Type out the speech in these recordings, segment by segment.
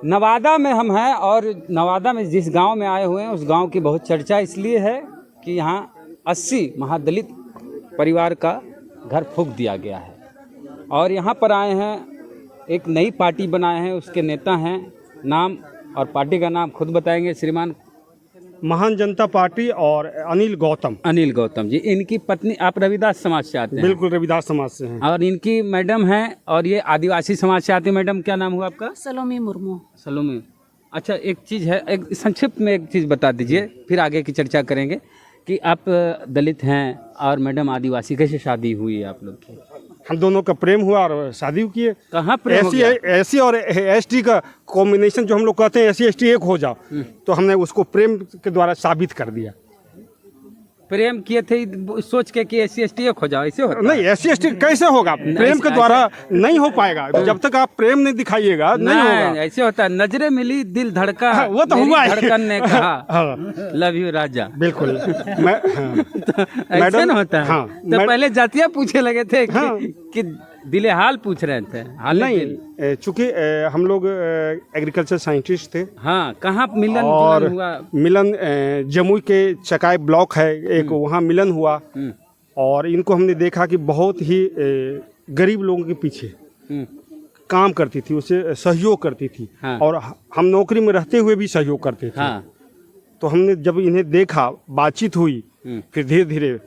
नवादा में हम हैं और नवादा में जिस गांव में आए हुए हैं उस गांव की बहुत चर्चा इसलिए है कि यहाँ 80 महादलित परिवार का घर फूंक दिया गया है और यहाँ पर आए हैं, एक नई पार्टी बनाए हैं, उसके नेता हैं, नाम और पार्टी का नाम खुद बताएंगे श्रीमान। महान जनता पार्टी और अनिल गौतम जी। इनकी पत्नी, आप रविदास समाज से आते हैं? बिल्कुल, रविदास समाज से हैं। और इनकी मैडम हैं और ये आदिवासी समाज से आती है। मैडम क्या नाम हुआ आपका? सलोमी मुर्मू। सलोमी। अच्छा, एक चीज़ है, एक संक्षिप्त में एक चीज़ बता दीजिए, फिर आगे की चर्चा करेंगे कि आप दलित हैं और मैडम आदिवासी, कैसे शादी हुई है आप लोग की? हम दोनों का प्रेम हुआ और शादी किए। कहाँ प्रेम हो गया? एसी और एसटी का कॉम्बिनेशन जो हम लोग कहते हैं, एसी एसटी एक हो जाओ, तो हमने उसको प्रेम के द्वारा साबित कर दिया। प्रेम किए थे सोच के कि एसी एसटी एक हो जाओ, ऐसे होता? नहीं, एसी एसटी कैसे होगा? प्रेम के द्वारा नहीं हो पाएगा। जब तक आप प्रेम नहीं दिखाइएगा नहीं होगा। ऐसे होता है, नजरें मिली दिल धड़का, वो तो हुआ है। धड़कन ने कहा लव यू राजा। बिल्कुल। ऐसे ना होता है। तो पहले जातियाँ पूछे लगे थे कि दिले हाल पूछ रहे थे। हाल नहीं, चूंकि हम लोग एग्रीकल्चर साइंटिस्ट थे। हाँ, कहाँ मिलन और हुआ? मिलन जमुई के चकाई ब्लॉक है एक, वहाँ मिलन हुआ। और इनको हमने देखा कि बहुत ही गरीब लोगों के पीछे काम करती थी, उसे सहयोग करती थी। हाँ। और हम नौकरी में रहते हुए भी सहयोग करते थे। हाँ। तो हमने जब इन्हें देखा, बातचीत हुई, फिर धीरे धीरे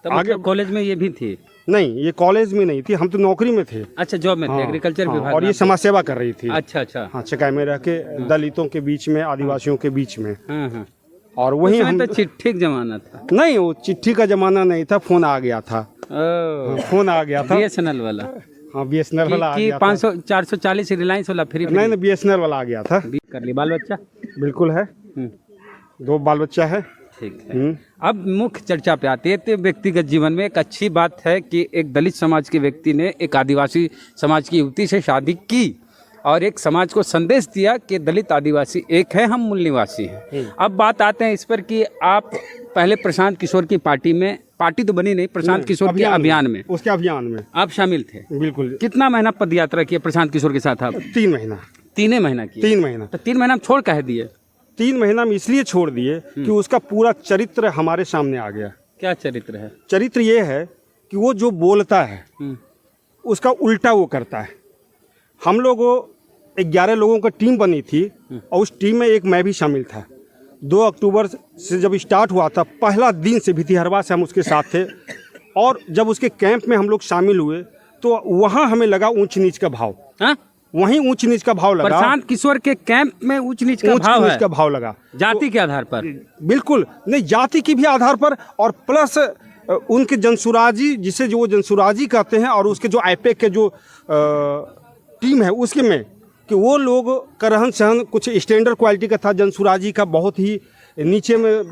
आगे। कॉलेज में ये भी थी? नहीं, ये कॉलेज में नहीं थी, हम तो नौकरी में थे। अच्छा, जॉब में थे, एग्रीकल्चर विभाग। और ये समाज सेवा कर रही थी। अच्छा। हाँ, चकाई में रह के दलितों के बीच में, आदिवासियों के बीच में। और वही हम तो चिट्ठी का जमाना था? नहीं, वो चिट्ठी का जमाना नहीं था, फोन आ गया था। फोन आ गया था, BSNL वाला। हाँ, BSNL वाला आ गया था। 500 440 रिलायंस वाला फ्री? नहीं, BSNL वाला आ गया था। कर ली। बाल बच्चा? बिल्कुल है, 2 बाल बच्चा है। ठीक है। अब मुख्य चर्चा पे आते हैं। तो व्यक्तिगत जीवन में एक अच्छी बात है कि एक दलित समाज के व्यक्ति ने एक आदिवासी समाज की युवती से शादी की और एक समाज को संदेश दिया कि दलित आदिवासी एक है, हम मूल निवासी हैं। अब बात आते हैं इस पर कि आप पहले प्रशांत किशोर की पार्टी में, पार्टी तो बनी नहीं, प्रशांत किशोर के अभियान में, उसके अभियान में आप शामिल थे? बिल्कुल। कितना महीना पद यात्रा किया प्रशांत किशोर के साथ आप? 3 महीना। 3 महीना की? 3 महीना। तो 3 महीना में छोड़ कह दिए? 3 महीना में इसलिए छोड़ दिए कि उसका पूरा चरित्र हमारे सामने आ गया। क्या चरित्र है? चरित्र ये है कि वो जो बोलता है उसका उल्टा वो करता है। हम लोग 11 लोगों का टीम बनी थी और उस टीम में एक मैं भी शामिल था। 2 अक्टूबर से जब स्टार्ट हुआ था, पहला दिन से भितिहरवा से हम उसके साथ थे। और जब उसके कैंप में हम लोग शामिल हुए तो वहाँ हमें लगा ऊंच नीच का भाव। वहीं ऊंच नीच का भाव लगा। प्रशांत किशोर के कैंप में ऊंच नीच का भाव लगा? जाति के आधार पर? बिल्कुल नहीं, जाति की भी आधार पर, और प्लस उनके जनसुराजी, जिसे जो जनसुराजी कहते हैं, और उसके जो आईपैक के जो टीम है उसके में, कि वो लोग का रहन सहन कुछ स्टैंडर्ड क्वालिटी का था। जनसुराजी का बहुत ही नीचे में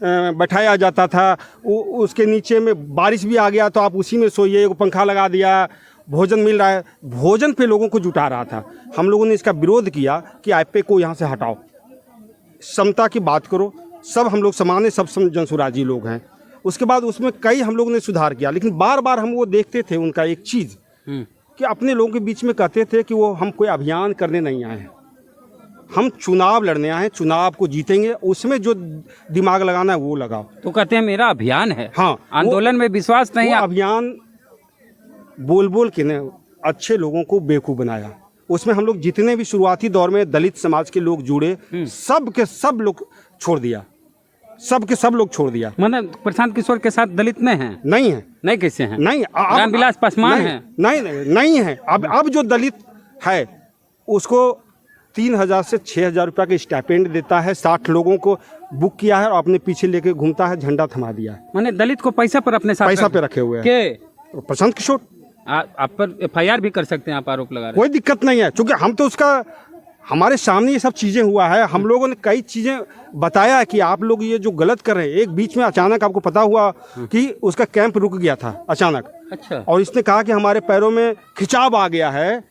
बैठाया जाता था। उसके नीचे में बारिश भी आ गया तो आप उसी में सोइए, पंखा लगा दिया, भोजन मिल रहा है, भोजन पे लोगों को जुटा रहा था। हम लोगों ने इसका विरोध किया कि आईपैक को यहाँ से हटाओ, समता की बात करो, सब हम लोग समान है, सब जनसुराजी लोग हैं। उसके बाद उसमें कई हम लोगों ने सुधार किया, लेकिन बार बार हम वो देखते थे उनका एक चीज़ कि अपने लोगों के बीच में कहते थे कि वो हम कोई अभियान करने नहीं आए हैं, हम चुनाव लड़ने आए हैं, चुनाव को जीतेंगे, उसमें जो दिमाग लगाना है वो लगाओ। तो कहते हैं मेरा अभियान है। हाँ, आंदोलन में विश्वास नहीं। अभियान बोल बोल के ने अच्छे लोगों को बेवकूफ़ बनाया। उसमें हम लोग जितने भी शुरुआती दौर में दलित समाज के लोग जुड़े, सब के सब लोग छोड़ दिया, सब के सब लोग छोड़ दिया। मतलब प्रशांत किशोर के साथ दलित में हैं? नहीं है। नहीं, कैसे हैं? नहीं, रामविलास पासवान हैं? नहीं है। अब जो दलित है उसको 3000 से 6000 रुपया का स्टाइपेंड देता है, 60 लोगों को बुक किया है और अपने पीछे लेके घूमता है, झंडा थमा दिया है। मैंने दलित को पैसा पर अपने साथ, पैसा पे रखे हुए हैं। प्रशांत किशोर आप पर FIR भी कर सकते हैं, आप आरोप लगा रहे हैं। कोई दिक्कत नहीं है, क्योंकि हम तो उसका, हमारे सामने ये सब चीज़ें हुआ है। हम लोगों ने कई चीज़ें बताया कि आप लोग ये जो गलत कर रहे हैं। एक बीच में अचानक आपको पता हुआ कि उसका कैंप रुक गया था अचानक। अच्छा। और इसने कहा कि हमारे पैरों में खिंचाव आ गया है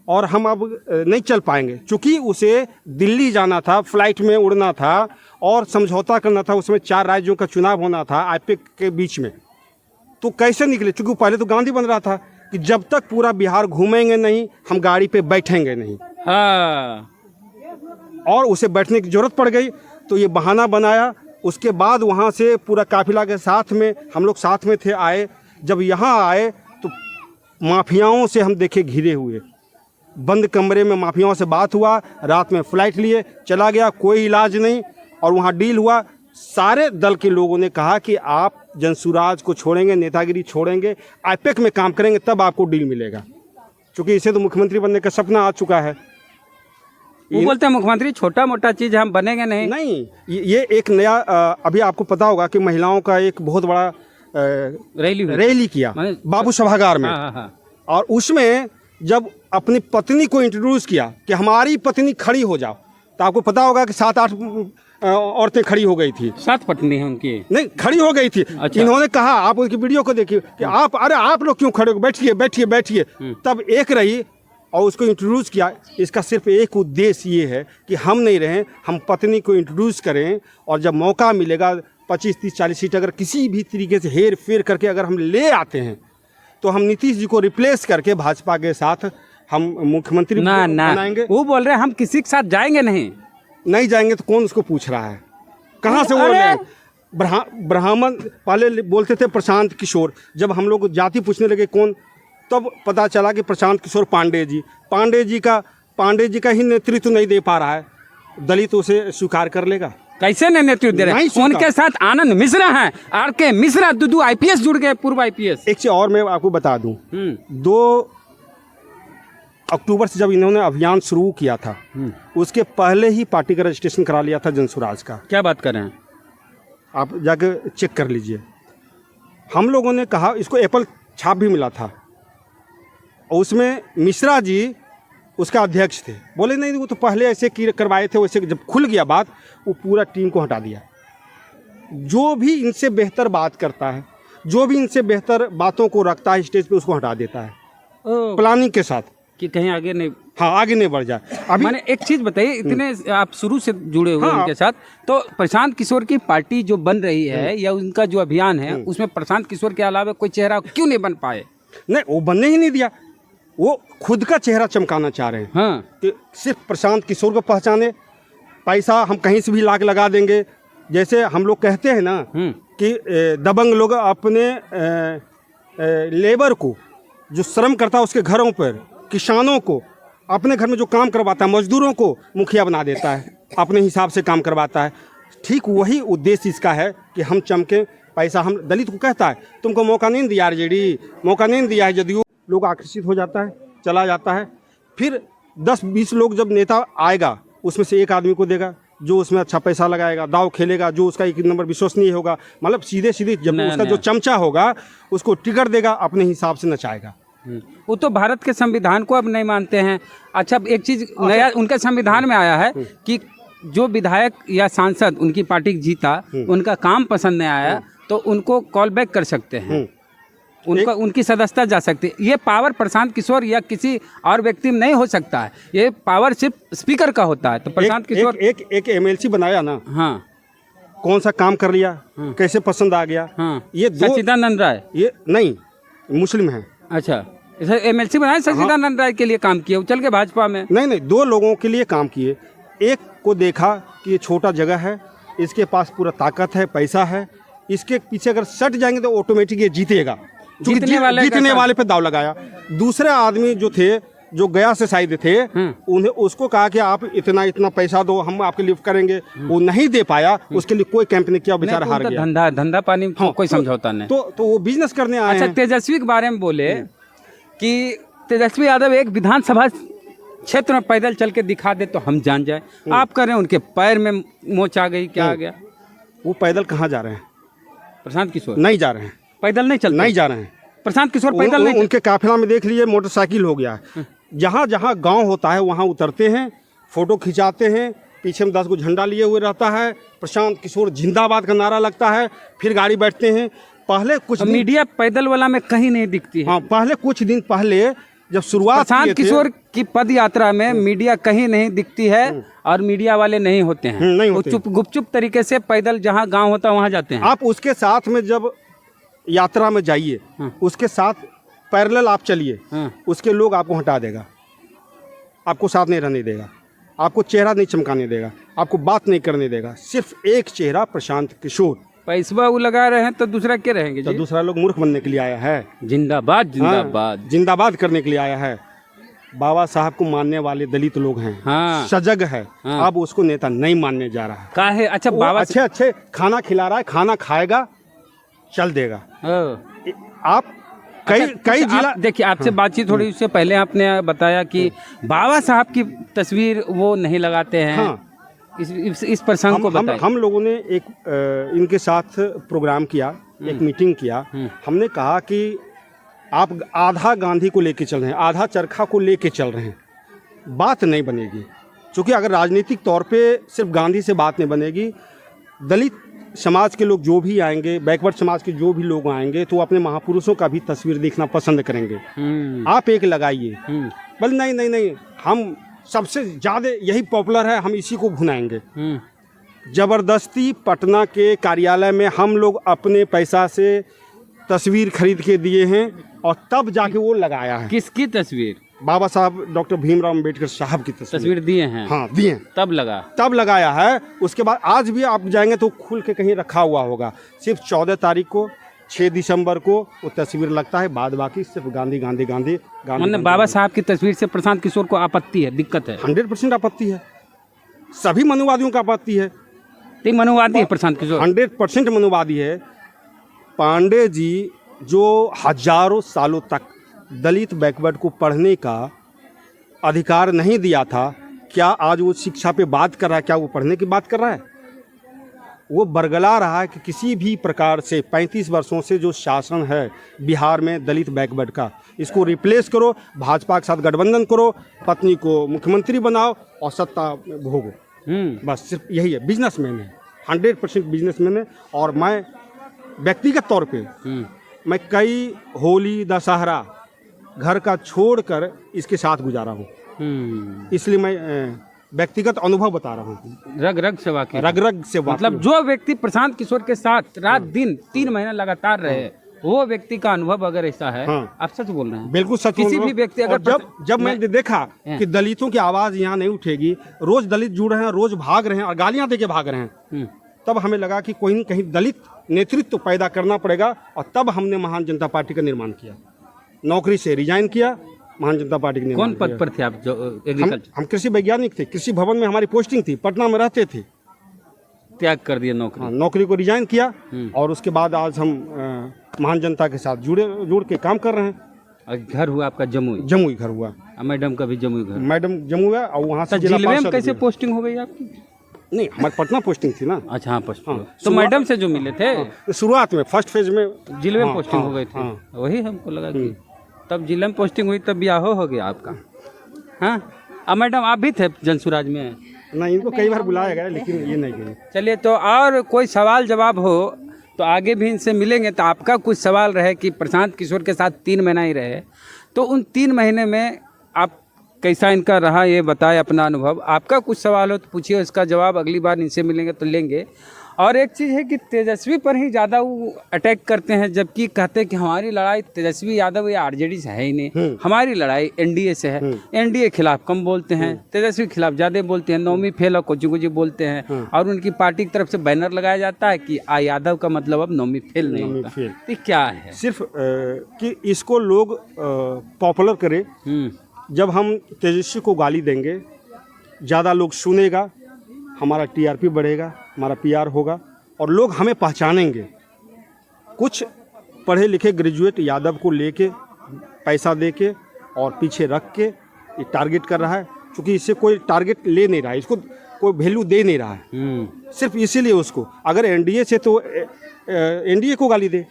और हम अब नहीं चल पाएंगे, क्योंकि उसे दिल्ली जाना था, फ्लाइट में उड़ना था और समझौता करना था। उसमें 4 राज्यों का चुनाव होना था आईपैक के बीच में। तो कैसे निकले? क्योंकि पहले तो गांधी बन रहा था कि जब तक पूरा बिहार घूमेंगे नहीं, हम गाड़ी पे बैठेंगे नहीं। हाँ, और उसे बैठने की ज़रूरत पड़ गई तो ये बहाना बनाया। उसके बाद वहाँ से पूरा काफिला के साथ में हम लोग साथ में थे आए। जब यहाँ आए तो माफियाओं से हम देखे घिरे हुए, बंद कमरे में माफियाओं से बात हुआ, रात में फ़्लाइट लिए चला गया, कोई इलाज नहीं। और वहाँ डील हुआ, सारे दल के लोगों ने कहा कि आप जंसुराज को छोड़ेंगे, नेतागिरी छोड़ेंगे, आईपैक में काम करेंगे तब आपको डील मिलेगा, क्योंकि इसे तो मुख्यमंत्री बनने का सपना आ चुका है। वो बोलते हैं मुख्यमंत्री छोटा मोटा चीज़ हम बनेंगे नहीं। नहीं, ये एक नया अभी आपको पता होगा कि महिलाओं का एक बहुत बड़ा रैली किया बाबू सभागार में। और उसमें जब अपनी पत्नी को इंट्रोड्यूस किया कि हमारी पत्नी खड़ी हो जाओ, तो आपको पता होगा कि 7-8 औरतें खड़ी हो गई थी। 7 पत्नी है उनकी? नहीं, खड़ी हो गई थी। अच्छा। इन्होंने कहा, आप उनकी वीडियो को देखिए कि आप लोग क्यों खड़े हो, बैठिए बैठिए बैठिए। तब एक रही और उसको इंट्रोड्यूस किया। इसका सिर्फ एक उद्देश्य ये है कि हम नहीं रहें, हम पत्नी को इंट्रोड्यूस करें, और जब मौका मिलेगा 25, 30, 40 सीट अगर किसी भी तरीके से हेर फेर करके अगर हम ले आते हैं तो हम नीतीश जी को रिप्लेस करके भाजपा के साथ हम मुख्यमंत्री बनाएंगे। वो बोल रहे हैं हम किसी के साथ जाएंगे नहीं जाएंगे तो कौन उसको पूछ रहा है, कहाँ से वो ब्राह्मण पहले बोलते थे प्रशांत किशोर, जब हम लोग जाति पूछने लगे कौन, तब पता चला कि प्रशांत किशोर पांडे जी का ही नेतृत्व नहीं दे पा रहा है, दलित उसे स्वीकार कर लेगा? कैसे नहीं नेतृत्व दे रहे हैं? उनके साथ आनंद मिश्रा हैं, आर.के. मिश्रा, 2 IPS जुड़ गए, पूर्व IPS। एक चीज और मैं आपको बता दूं, 2 अक्टूबर से जब इन्होंने अभियान शुरू किया था, उसके पहले ही पार्टी का रजिस्ट्रेशन करा लिया था जंसुराज का। क्या बात कर रहे हैं आप? जाके चेक कर लीजिए। हम लोगों ने कहा, इसको एप्पल छाप भी मिला था, और उसमें मिश्रा जी उसका अध्यक्ष थे। बोले नहीं, वो तो पहले ऐसे करवाए थे, वैसे जब खुल गया बात, वो पूरा टीम को हटा दिया। जो भी इनसे बेहतर बात करता है, जो भी इनसे बेहतर बातों को रखता है स्टेज पे, उसको हटा देता है प्लानिंग के साथ कि कहीं आगे नहीं, आगे नहीं बढ़ जाए। अभी मैंने एक चीज़ बताइए, इतने आप शुरू से जुड़े हुए उनके साथ, तो प्रशांत किशोर की पार्टी जो बन रही है या उनका जो अभियान है, उसमें प्रशांत किशोर के अलावा कोई चेहरा क्यों नहीं बन पाए? नहीं, वो बनने ही नहीं दिया। वो खुद का चेहरा चमकाना चाह रहे हैं कि सिर्फ प्रशांत किशोर को पहचाने, पैसा हम कहीं से भी लाके लगा देंगे। जैसे हम लोग कहते हैं ना कि दबंग लोग अपने लेबर को, जो श्रम करता है उसके घरों पर, किसानों को अपने घर में जो काम करवाता है, मजदूरों को मुखिया बना देता है, अपने हिसाब से काम करवाता है। ठीक वही उद्देश्य इसका है कि हम चमके, पैसा हम दलित को कहता है तुमको मौका नहीं दिया आरजेडी, मौका नहीं दिया है जदयू, लोग आकर्षित हो जाता है, चला जाता है। फिर 10-20 लोग जब नेता आएगा, उसमें से एक आदमी को देगा जो उसमें अच्छा पैसा लगाएगा, दाव खेलेगा, जो उसका 1 नंबर विश्वसनीय होगा, मतलब सीधे जब उसका जो चमचा होगा उसको टिकट देगा, अपने हिसाब से नचाएगा। वो तो भारत के संविधान को अब नहीं मानते हैं। अच्छा, एक चीज़ नया उनके संविधान में आया है कि जो विधायक या सांसद उनकी पार्टी जीता, उनका काम पसंद नहीं आया तो उनको कॉल बैक कर सकते हैं, उनकी सदस्यता जा सकती है। ये पावर प्रशांत किशोर या किसी और व्यक्ति में नहीं हो सकता है, ये पावर सिर्फ स्पीकर का होता है। तो प्रशांत किशोर एक MLC बनाया ना, हाँ, कौन सा काम कर लिया, कैसे पसंद आ गया, ये सच्चिदानंद राय, ये नहीं मुस्लिम है। अच्छा, MLC बनाया, सच्चिदानंद राय के लिए काम किया, उछल के भाजपा में नहीं, 2 लोगों के लिए काम किए। एक को देखा कि ये छोटा जगह है, इसके पास पूरा ताकत है, पैसा है, इसके पीछे अगर सट जाएंगे तो ऑटोमेटिक ये जीतेगा, जीतने वाले पे दाव लगाया। दूसरे आदमी जो थे, जो गया से शायद थे, उन्हें उसको कहा कि आप इतना पैसा दो, हम आपके लिए करेंगे, वो नहीं दे पाया, उसके लिए कोई कैंप नहीं किया, बेचारा हार गया। धंधा पानी कोई समझौता नहीं, तो वो बिजनेस करने आए। अच्छा, तेजस्वी के बारे में बोले कि तेजस्वी यादव एक विधानसभा क्षेत्र में पैदल चल के दिखा दे तो हम जान जाए। आप कह रहे हैं उनके पैर में मोच आ गई, क्या आ गया? वो पैदल कहाँ जा रहे हैं? प्रशांत किशोर नहीं जा रहे हैं, पैदल नहीं जा रहे हैं। प्रशांत किशोर पैदल नहीं, उनके काफिला में देख लीजिए मोटरसाइकिल हो गया है। जहाँ जहाँ गांव होता है वहाँ उतरते हैं, फोटो खिंचाते हैं, पीछे में 10 को झंडा लिए हुए रहता है, प्रशांत किशोर जिंदाबाद का नारा लगता है, फिर गाड़ी बैठते हैं। पहले कुछ मीडिया पैदल वाला में कहीं नहीं दिखती है। हाँ, पहले कुछ दिन पहले जब शुरुआत प्रशांत किशोर की पद यात्रा में मीडिया कहीं नहीं दिखती है और मीडिया वाले नहीं होते हैं, नहीं होते। वो गुपचुप तरीके से पैदल जहाँ गांव होता है वहाँ जाते हैं। आप उसके साथ में जब यात्रा में जाइए, उसके साथ पैरेलल आप चलिए, उसके लोग आपको हटा देगा, आपको साथ नहीं रहने देगा। आपको चेहरा नहीं चमकाने देगा, आपको बात नहीं करने देगा। सिर्फ एक चेहरा प्रशांत किशोर। पैसा वो लगा रहे हैं तो दूसरा क्या रहेंगे तो जी? दूसरा लोग मूर्ख बनने के लिए आया है। जिंदाबाद हाँ, जिंदाबाद। जिंदाबाद करने के लिए आया है। बाबा साहब को मानने वाले दलित लोग हैं, हाँ। सजग है। हाँ। अब उसको नेता नहीं मानने जा रहा है। का है? अच्छा वो बाबा अच्छे अच्छे खाना खिला रहा है, खाना खाएगा, चल देगा। आप कई कई जिला देखिए, आपसे बातचीत थोड़ी उससे पहले आपने बताया कि बाबा साहब की तस्वीर वो नहीं लगाते हैं। हाँ। इस प्रसंग को बताइए। हम लोगों ने एक इनके साथ प्रोग्राम किया, एक मीटिंग किया। हमने कहा कि आप आधा गांधी को लेके चल रहे हैं, आधा चरखा को लेके चल रहे हैं, बात नहीं बनेगी। क्योंकि अगर राजनीतिक तौर पे सिर्फ गांधी से बात नहीं बनेगी, दलित समाज के लोग जो भी आएंगे, बैकवर्ड समाज के जो भी लोग आएंगे, तो अपने महापुरुषों का भी तस्वीर देखना पसंद करेंगे। आप एक लगाइए, बल नहीं नहीं नहीं, हम सबसे ज़्यादा यही पॉपुलर है, हम इसी को भुनाएंगे। जबरदस्ती पटना के कार्यालय में हम लोग अपने पैसा से तस्वीर खरीद के दिए हैं और तब जाके वो लगाया है। किसकी तस्वीर? बाबा साहब डॉक्टर भीमराव अम्बेडकर साहब की तस्वीर दिए हैं। हाँ, दिए, तब लगाया है। उसके बाद आज भी आप जाएंगे तो खुल के कहीं रखा हुआ होगा। सिर्फ 14 तारीख को, 6 दिसंबर को वो तस्वीर लगता है, बाद बाकी सिर्फ गांधी गांधी गांधी गांधी। मतलब बाबा साहब की तस्वीर से प्रशांत किशोर को आपत्ति है, दिक्कत है? 100% आपत्ति है। सभी मनुवादियों का आपत्ति है। तो मनुवादी है प्रशांत किशोर? 100% मनुवादी है। पांडे जी जो हजारों सालों तक दलित बैकवर्ड को पढ़ने का अधिकार नहीं दिया था, क्या आज वो शिक्षा पे बात कर रहा है? क्या वो पढ़ने की बात कर रहा है? वो बरगला रहा है कि किसी भी प्रकार से 35 वर्षों से जो शासन है बिहार में दलित बैकवर्ड का, इसको रिप्लेस करो, भाजपा के साथ गठबंधन करो, पत्नी को मुख्यमंत्री बनाओ और सत्ता में भोगो। बस सिर्फ यही है। बिजनेसमैन है, 100% बिजनेसमैन है। और मैं व्यक्तिगत तौर पे मैं कई होली दशहरा घर का छोड़कर इसके साथ गुजारा हूँ। इसलिए मैं व्यक्तिगत अनुभव बता रहा हूँ। रग रग से वाकिफ, रग रग से वाकिफ। मतलब जो व्यक्ति प्रशांत किशोर के साथ रात दिन 3 महीने लगातार रहे, वो व्यक्ति का अनुभव अगर ऐसा है, आप सच बोल रहे हैं? बिल्कुल सच। किसी भी व्यक्ति अगर जब मैंने देखा कि दलितों की आवाज यहाँ नहीं उठेगी, रोज दलित जुड़ रहे हैं, रोज भाग रहे हैं और गालियां देके भाग रहे हैं, तब हमें लगा कि कोई न कहीं दलित नेतृत्व पैदा करना पड़ेगा। और तब हमने महान जनता पार्टी का निर्माण किया। नौकरी से रिजाइन किया, महान जनता पार्टी के निर्माण। कौन पद पर थे आप? जो एग्रीकल्चर? हम कृषि वैज्ञानिक थे। कृषि भवन में हमारी पोस्टिंग थी, पटना में रहते थे। त्याग कर दिया नौकरी? नौकरी को रिजाइन किया और उसके बाद आज हम महान जनता के साथ जुड़ के काम कर रहे हैं। और घर हुआ आपका जमुई? जमुई घर हुआ। मैडम का भी जमुई घर? मैडम जमुई है और वहाँ से जिले में कैसे पोस्टिंग हो गई आपकी? नहीं, हमारी पटना पोस्टिंग थी ना। अच्छा, हाँ पोस्टिंग। तो मैडम से जो मिले थे शुरुआत में, फर्स्ट फेज में जिले में पोस्टिंग हो गई थी। वही हमको लगा कि तब जिले में पोस्टिंग हुई, तब ब्याह हो गया आपका। हाँ, अब मैडम आप भी थे जनसुराज में? नहीं, इनको कई बार बुलाया गया लेकिन ये नहीं गए। चलिए, तो और कोई सवाल जवाब हो तो आगे भी इनसे मिलेंगे। तो आपका कुछ सवाल रहे कि प्रशांत किशोर के साथ 3 महीना ही रहे, तो उन 3 महीने में आप कैसा इनका रहा ये बताएं अपना अनुभव। आपका कुछ सवाल हो तो पूछिए, उसका जवाब अगली बार इनसे मिलेंगे तो लेंगे। और एक चीज़ है कि तेजस्वी पर ही ज़्यादा वो अटैक करते हैं, जबकि कहते हैं कि हमारी लड़ाई तेजस्वी यादव या आरजेडी से है ही नहीं, हमारी लड़ाई एनडीए से है। एनडीए खिलाफ कम बोलते हैं, तेजस्वी खिलाफ ज़्यादा बोलते हैं, नौमी फेल और कुछ बोलते हैं। और उनकी पार्टी की तरफ से बैनर लगाया जाता है कि यादव का मतलब अब नौमी फेल नहीं होता। तो क्या है? सिर्फ कि इसको लोग पॉपुलर करे। जब हम तेजस्वी को गाली देंगे, ज़्यादा लोग सुनेगा, हमारा टीआरपी बढ़ेगा, हमारा पीआर होगा और लोग हमें पहचानेंगे। कुछ पढ़े लिखे ग्रेजुएट यादव को लेके पैसा देके और पीछे रख के ये टारगेट कर रहा है, क्योंकि इससे कोई टारगेट ले नहीं रहा है, इसको कोई वैल्यू दे नहीं रहा है। सिर्फ इसीलिए उसको, अगर एनडीए से तो एनडीए को गाली दे,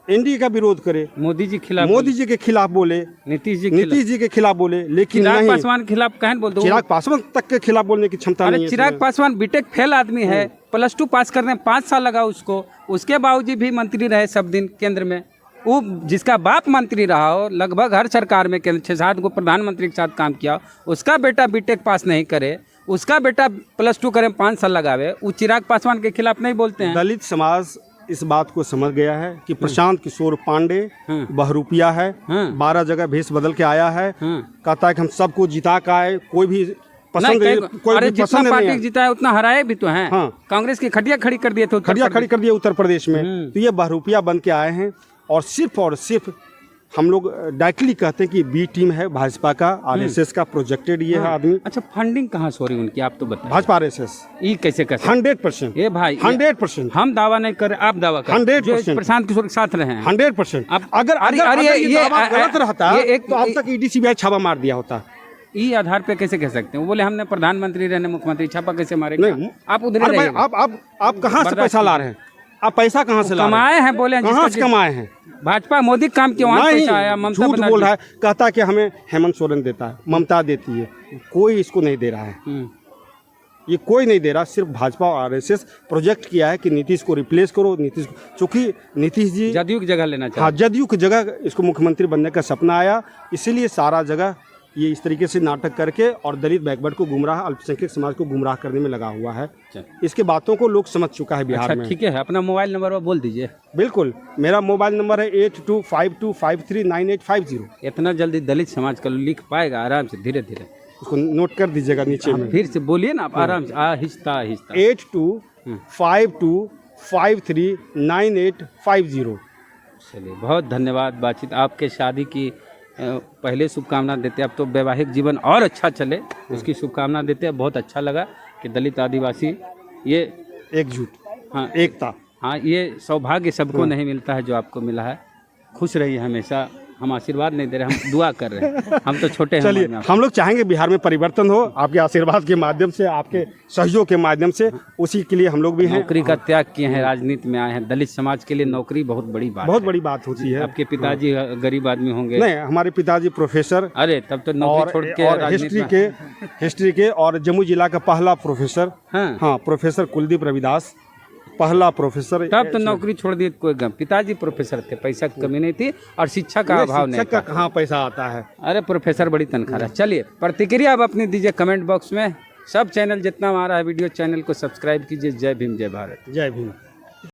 एनडीए का विरोध करे, मोदी जी के खिलाफ बोले, नीतीश जी के खिलाफ बोले, लेकिन चिराग पासवान के खिलाफ कहन बोलते? चिराग पासवान तक के खिलाफ बोलने की क्षमता नहीं है। चिराग पासवान बीटेक फेल आदमी है, +2 पास करने 5 साल लगा उसको, उसके बावजूद भी मंत्री रहे सब दिन केंद्र में। वो जिसका बाप मंत्री रहा हो, लगभग हर सरकार में 6-7 को प्रधानमंत्री के साथ काम किया, उसका बेटा बीटेक पास नहीं करे, उसका बेटा +2 करे 5 साल लगावे, वो चिराग पासवान के खिलाफ नहीं बोलते हैं। दलित समाज इस बात को समझ गया है कि प्रशांत किशोर पांडे बहरूपिया है, 12 जगह भेष बदल के आया है, कहता है कि हम सबको जिता के आए, कोई भी पसंद नहीं, कोई अरे भी जितना पसंद पार्टी नहीं है। जीता है उतना हराए भी तो हैं। हाँ। कांग्रेस की खटिया खड़ी कर दिए थे उत्तर खड़िया खड़ी प्रदेश। कर दिया उत्तर प्रदेश में। तो ये बहरूपिया बन के आए हैं और सिर्फ हम लोग डायरेक्टली कहते हैं कि बी टीम है भाजपा का, आरएसएस का प्रोजेक्टेड ये है आदमी। अच्छा, फंडिंग कहाँ से हो रही उनकी, आप तो बताइए। भाजपा आरएसएस ये कैसे कर सकते 100%। ये भाई 100%। हम दावा नहीं कर रहे, आप दावा कर 100%। जो प्रशांत किशोर के साथ रहे हैं। 100%। अब- अगर अरे- अगर अरे अगर ये- ये दावा ये- गलत रहता ये एक- तो अब तक ईडी सीबीआई छापा मार दिया होता। ई आधार पे कैसे कह सकते हैं? वो बोले हमने प्रधानमंत्री रहने मुख्यमंत्री, छापा कैसे मारेंगे? नहीं, आप उधर अरे भाई रहिएगा। आप कहाँ से पैसा ला रहे हैं? आप पैसा कहाँ से ला रहे कमाए हैं, बोले हैं हैं? कहाँ जिसका से कमाए हैं? भाजपा मोदी काम किया, वहाँ नहीं, पैसा आया। ममता झूठ बोल बनर्जी- रहा है, कहता है कि हमें हेमंत सोरेन देता है, ममता देती है, कोई इसको नहीं दे रहा है। हम्म। ये कोई नहीं दे रहा, सिर्फ भाजपा और आरएसएस प्रोजेक्ट किया है कि नीतीश को रिप्लेस करो। चूंकि नीतीश जी जदयू की जगह लेना चाहिए। हाँ, जदयू की जगह इसको मुख्यमंत्री बनने का सपना आया, इसीलिए सारा जगह ये इस तरीके से नाटक करके और दलित बैकवर्ड को गुमराह, अल्पसंख्यक समाज को गुमराह करने में लगा हुआ है। इसके बातों को लोग समझ चुका है बिहार अच्छा में। ठीक है, अपना मोबाइल नंबर वो बोल दीजिए। बिल्कुल, मेरा मोबाइल नंबर है 8252539850। इतना जल्दी दलित समाज का लिख पाएगा? आराम से, धीरे धीरे। उसको नोट कर दीजिएगा नीचे में। फिर से बोलिए ना आप, आराम से, आहिस्ता आहिस्ता। 8252539850। चलिए, बहुत धन्यवाद। बातचीत आपके शादी की पहले शुभकामना देते हैं। अब तो वैवाहिक जीवन और अच्छा चले, उसकी शुभकामना देते हैं। बहुत अच्छा लगा कि दलित आदिवासी ये एकजुट, हाँ एकता। हाँ, ये सौभाग्य सबको नहीं मिलता है जो आपको मिला है। खुश रहिए हमेशा। हम आशीर्वाद नहीं दे रहे, हम दुआ कर रहे हैं। हम तो छोटे हैं। चलिए, हम लोग चाहेंगे बिहार में परिवर्तन हो, आपके आशीर्वाद के माध्यम से, आपके सहयोग के माध्यम से। उसी के लिए हम लोग भी हैं। नौकरी का त्याग किए हैं, राजनीति में आए हैं। दलित समाज के लिए नौकरी बहुत बड़ी बात बहुत है। बड़ी बात होती है। आपके पिताजी गरीब आदमी होंगे? नहीं, हमारे पिताजी प्रोफेसर अरे तब तो नौकरी छोड़ के और राजनीति में- हिस्ट्री के और जम्मू जिला का पहला प्रोफेसर। हाँ। हाँ, प्रोफेसर कुलदीप रविदास, पहला प्रोफेसर। तब तो नौकरी छोड़ दी, कोई गम। पिताजी प्रोफेसर थे, पैसा की कमी नहीं थी और शिक्षा का अभाव नहीं शिक्षक का था। कहाँ पैसा आता है? अरे प्रोफेसर बड़ी तनख्वाह है। चलिए, प्रतिक्रिया आप अपनी दीजिए कमेंट बॉक्स में। सब चैनल जितना हमारा है वीडियो चैनल को सब्सक्राइब कीजिए। जय भीम, जय भारत। जय भीम।